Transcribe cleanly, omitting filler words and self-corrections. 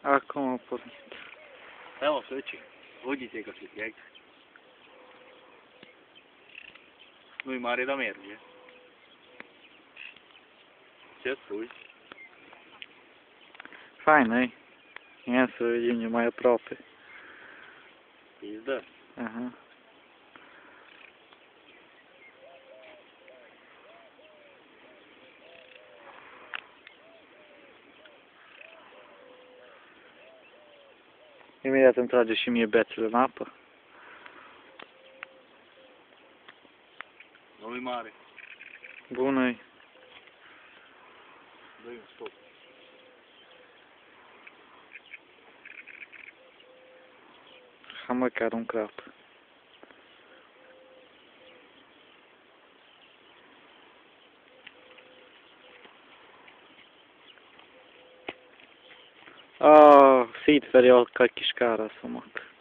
Acum a pornit. Evo, sveći. Uđite ga si tijek. Nu-i mare, dar merge. Ce spui? Fain, ei? Ia să vedem mai aproape. Pizda. Aha. Imediat îmi trage și mie bețele în apă. Nu-i mare. Bună-i. Dă-i un stop. Ha măcar un crap. Sit för jag kan kiskara så mycket.